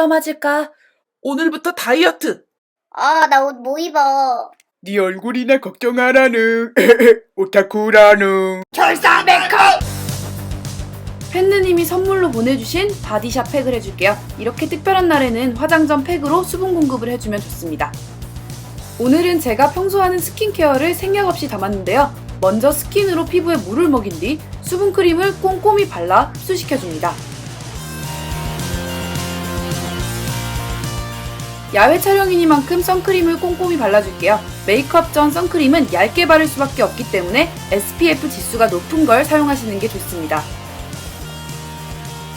컨실러 맞을까? 오늘부터 다이어트! 나 옷 뭐 입어? 네 얼굴이나 걱정하라는 오타쿠라는 결사 메이크업! 팬느님이 선물로 보내주신 바디샵 팩을 해줄게요. 이렇게 특별한 날에는 화장 전 팩으로 수분 공급을 해주면 좋습니다. 오늘은 제가 평소 하는 스킨케어를 생략 없이 담았는데요. 먼저 스킨으로 피부에 물을 먹인 뒤 수분크림을 꼼꼼히 발라 흡수시켜줍니다. 야외 촬영이니만큼 선크림을 꼼꼼히 발라줄게요. 메이크업 전 선크림은 얇게 바를 수밖에 없기 때문에 SPF 지수가 높은 걸 사용하시는 게 좋습니다.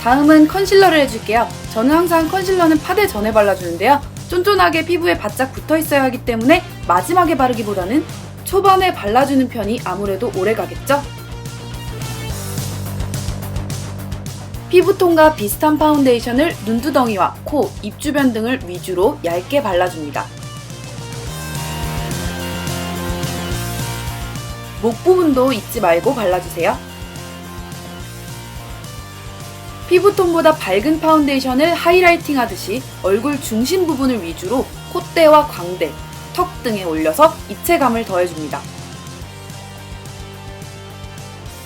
다음은 컨실러를 해줄게요. 저는 항상 컨실러는 파데 전에 발라주는데요. 쫀쫀하게 피부에 바짝 붙어있어야 하기 때문에 마지막에 바르기보다는 초반에 발라주는 편이 아무래도 오래가겠죠? 피부톤과 비슷한 파운데이션을 눈두덩이와 코, 입 주변 등을 위주로 얇게 발라줍니다. 목 부분도 잊지 말고 발라주세요. 피부톤보다 밝은 파운데이션을 하이라이팅 하듯이 얼굴 중심 부분을 위주로 콧대와 광대, 턱 등에 올려서 입체감을 더해줍니다.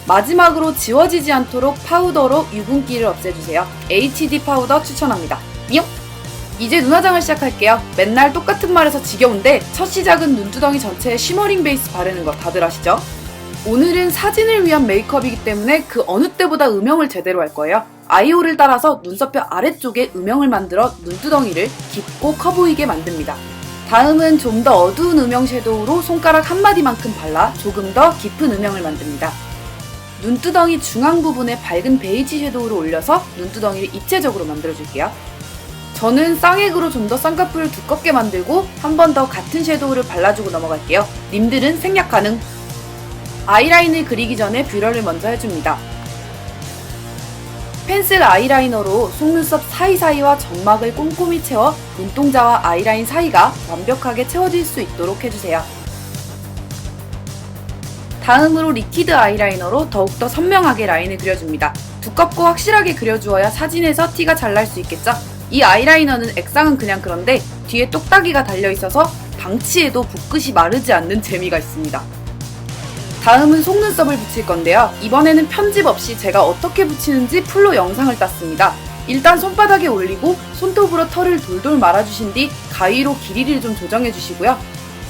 마지막으로 지워지지 않도록 파우더로 유분기를 없애주세요. HD 파우더 추천합니다. 뿅! 이제 눈화장을 시작할게요. 맨날 똑같은 말에서 지겨운데 첫 시작은 눈두덩이 전체에 쉬머링 베이스 바르는 거 다들 아시죠? 오늘은 사진을 위한 메이크업이기 때문에 그 어느 때보다 음영을 제대로 할 거예요. 아이홀을 따라서 눈썹뼈 아래쪽에 음영을 만들어 눈두덩이를 깊고 커 보이게 만듭니다. 다음은 좀 더 어두운 음영 섀도우로 손가락 한 마디만큼 발라 조금 더 깊은 음영을 만듭니다. 눈두덩이 중앙 부분에 밝은 베이지 섀도우를 올려서 눈두덩이를 입체적으로 만들어줄게요. 저는 쌍액으로 좀 더 쌍꺼풀을 두껍게 만들고 한 번 더 같은 섀도우를 발라주고 넘어갈게요. 님들은 생략 가능! 아이라인을 그리기 전에 뷰러를 먼저 해줍니다. 펜슬 아이라이너로 속눈썹 사이사이와 점막을 꼼꼼히 채워 눈동자와 아이라인 사이가 완벽하게 채워질 수 있도록 해주세요. 다음으로 리퀴드 아이라이너로 더욱더 선명하게 라인을 그려줍니다. 두껍고 확실하게 그려주어야 사진에서 티가 잘 날 수 있겠죠? 이 아이라이너는 액상은 그냥 그런데 뒤에 똑딱이가 달려있어서 방치해도 붓끝이 마르지 않는 재미가 있습니다. 다음은 속눈썹을 붙일 건데요. 이번에는 편집 없이 제가 어떻게 붙이는지 풀로 영상을 땄습니다. 일단 손바닥에 올리고 손톱으로 털을 돌돌 말아주신 뒤 가위로 길이를 좀 조정해주시고요.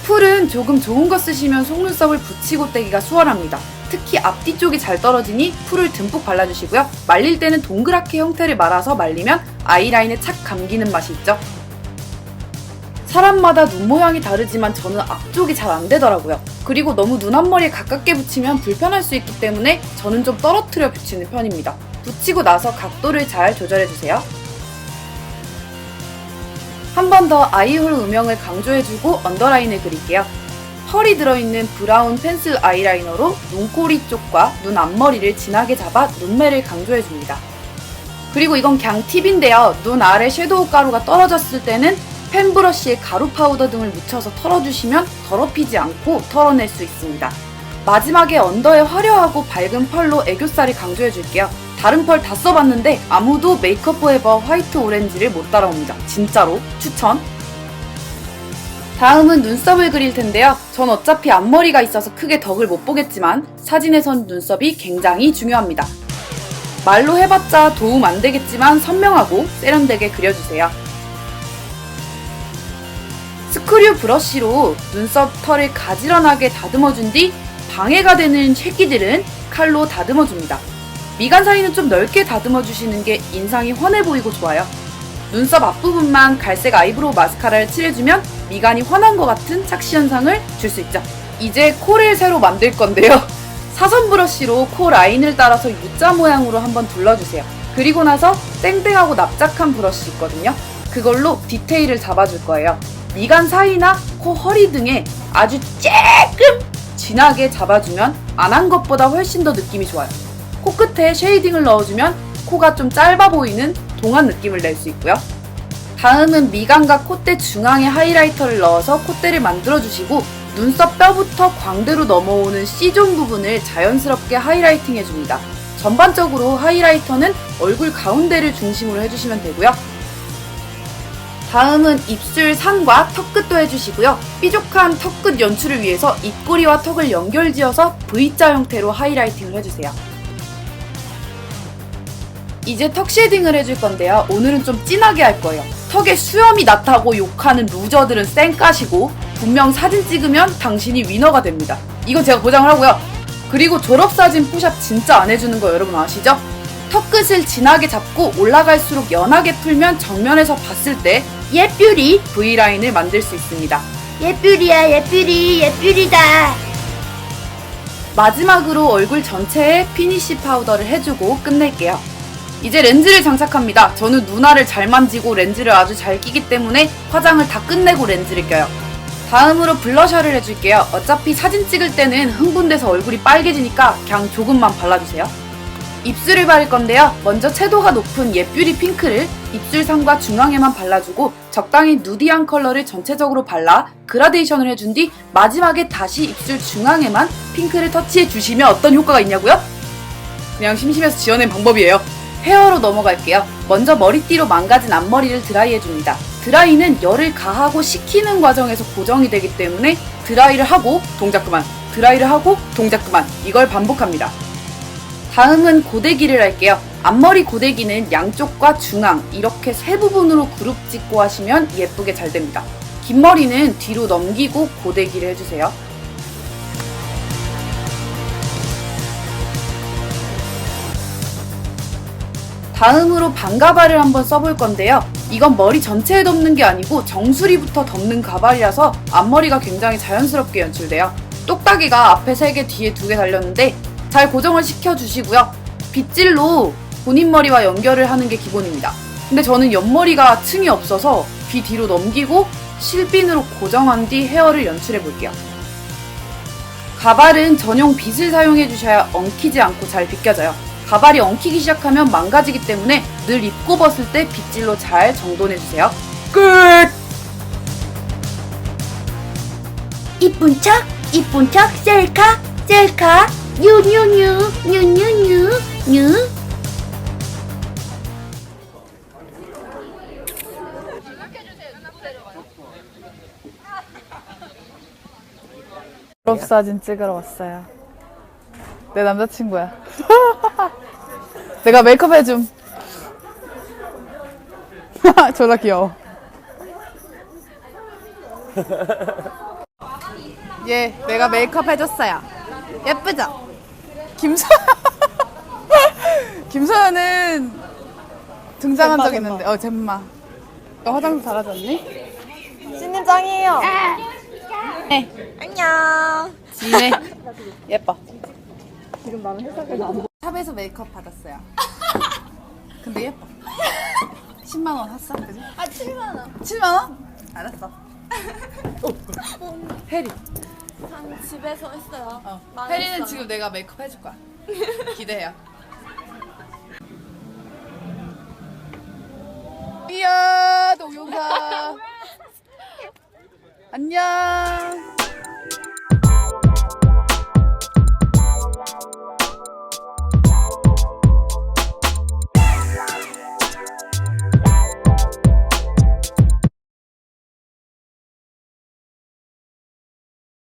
풀은 조금 좋은 거 쓰시면 속눈썹을 붙이고 떼기가 수월합니다. 특히 앞뒤 쪽이 잘 떨어지니 풀을 듬뿍 발라주시고요. 말릴 때는 동그랗게 형태를 말아서 말리면 아이라인에 착 감기는 맛이 있죠. 사람마다 눈 모양이 다르지만 저는 앞쪽이 잘 안 되더라고요. 그리고 너무 눈 앞머리에 가깝게 붙이면 불편할 수 있기 때문에 저는 좀 떨어뜨려 붙이는 편입니다. 붙이고 나서 각도를 잘 조절해주세요. 한 번 더 아이홀 음영을 강조해주고 언더라인을 그릴게요. 펄이 들어있는 브라운 펜슬 아이라이너로 눈꼬리 쪽과 눈 앞머리를 진하게 잡아 눈매를 강조해줍니다. 그리고 이건 그냥 팁인데요. 눈 아래 섀도우 가루가 떨어졌을 때는 펜 브러쉬에 가루 파우더 등을 묻혀서 털어주시면 더럽히지 않고 털어낼 수 있습니다. 마지막에 언더에 화려하고 밝은 펄로 애교살을 강조해줄게요. 다른 펄 다 써봤는데 아무도 메이크업 포에버 화이트 오렌지를 못 따라옵니다. 진짜로 추천! 다음은 눈썹을 그릴 텐데요. 전 어차피 앞머리가 있어서 크게 덕을 못 보겠지만 사진에선 눈썹이 굉장히 중요합니다. 말로 해봤자 도움 안 되겠지만 선명하고 세련되게 그려주세요. 스크류 브러쉬로 눈썹 털을 가지런하게 다듬어준 뒤 방해가 되는 새끼들은 칼로 다듬어줍니다. 미간 사이는 좀 넓게 다듬어주시는 게 인상이 환해 보이고 좋아요. 눈썹 앞부분만 갈색 아이브로우 마스카라를 칠해주면 미간이 환한 것 같은 착시 현상을 줄 수 있죠. 이제 코를 새로 만들 건데요. 사선 브러쉬로 코 라인을 따라서 U자 모양으로 한번 둘러주세요. 그리고 나서 땡땡하고 납작한 브러쉬 있거든요. 그걸로 디테일을 잡아줄 거예요. 미간 사이나 코 허리 등에 아주 조금 진하게 잡아주면 안 한 것보다 훨씬 더 느낌이 좋아요. 코끝에 쉐이딩을 넣어주면 코가 좀 짧아 보이는 동안 느낌을 낼 수 있고요. 다음은 미간과 콧대 중앙에 하이라이터를 넣어서 콧대를 만들어주시고 눈썹 뼈부터 광대로 넘어오는 C존 부분을 자연스럽게 하이라이팅 해줍니다. 전반적으로 하이라이터는 얼굴 가운데를 중심으로 해주시면 되고요. 다음은 입술 산과 턱끝도 해주시고요. 삐죽한 턱끝 연출을 위해서 입꼬리와 턱을 연결지어서 V자 형태로 하이라이팅을 해주세요. 이제 턱 쉐딩을 해줄 건데요. 오늘은 좀 진하게 할 거예요. 턱에 수염이 났다고 욕하는 루저들은 쌩까시고 분명 사진 찍으면 당신이 위너가 됩니다. 이건 제가 보장을 하고요. 그리고 졸업사진 포샵 진짜 안 해주는 거 여러분 아시죠? 턱끝을 진하게 잡고 올라갈수록 연하게 풀면 정면에서 봤을 때 예쁘리 V라인을 만들 수 있습니다. 예쁘리야, 예쁘리, 예쁘리다. 마지막으로 얼굴 전체에 피니쉬 파우더를 해주고 끝낼게요. 이제 렌즈를 장착합니다. 저는 누나를 잘 만지고 렌즈를 아주 잘 끼기 때문에 화장을 다 끝내고 렌즈를 껴요. 다음으로 블러셔를 해줄게요. 어차피 사진 찍을 때는 흥분돼서 얼굴이 빨개지니까 그냥 조금만 발라주세요. 입술을 바를 건데요. 먼저 채도가 높은 예뷰리 핑크를 입술상과 중앙에만 발라주고 적당히 누디한 컬러를 전체적으로 발라 그라데이션을 해준 뒤 마지막에 다시 입술 중앙에만 핑크를 터치해 주시면 어떤 효과가 있냐고요? 그냥 심심해서 지어낸 방법이에요. 헤어로 넘어갈게요. 먼저 머리띠로 망가진 앞머리를 드라이해줍니다. 드라이는 열을 가하고 식히는 과정에서 고정이 되기 때문에 드라이를 하고 동작 그만, 드라이를 하고 동작 그만, 이걸 반복합니다. 다음은 고데기를 할게요. 앞머리 고데기는 양쪽과 중앙 이렇게 세 부분으로 그룹 찍고 하시면 예쁘게 잘 됩니다. 긴 머리는 뒤로 넘기고 고데기를 해주세요. 다음으로 반가발을 한번 써볼 건데요. 이건 머리 전체에 덮는 게 아니고 정수리부터 덮는 가발이라서 앞머리가 굉장히 자연스럽게 연출돼요. 똑딱이가 앞에 3개 뒤에 2개 달렸는데 잘 고정을 시켜주시고요. 빗질로 본인 머리와 연결을 하는 게 기본입니다. 근데 저는 옆머리가 층이 없어서 귀 뒤로 넘기고 실핀으로 고정한 뒤 헤어를 연출해 볼게요. 가발은 전용 빗을 사용해 주셔야 엉키지 않고 잘 빗겨져요. 가발이 엉키기 시작하면 망가지기 때문에 늘 입고 벗을 때 빗질로 잘 정돈해 주세요. 끝! 이쁜 척, 셀카, 셀카, 뉴뉴뉴, 뉴뉴뉴, 뉴. 졸업사진 찍으러 왔어요. 내 남자친구야. 내가 메이크업 해줌. 졸라 귀여워. 예, 내가 메이크업 해줬어요. 예쁘죠? 김서연은 등장한 적 있는데, 젬마. 너 화장 잘하셨니? 신님 짱이에요. 네. 안녕. 지네. 예뻐. 샵에서 메이크업 받았어요. 근데 예뻐. 10만원 샀어? 그지? 7만원. 7만원? 알았어. 혜리. 전 집에서 했어요. 망했어요. 혜리는 지금 내가 메이크업 해줄 거야. 기대해요. 이야, 동영상. 안녕.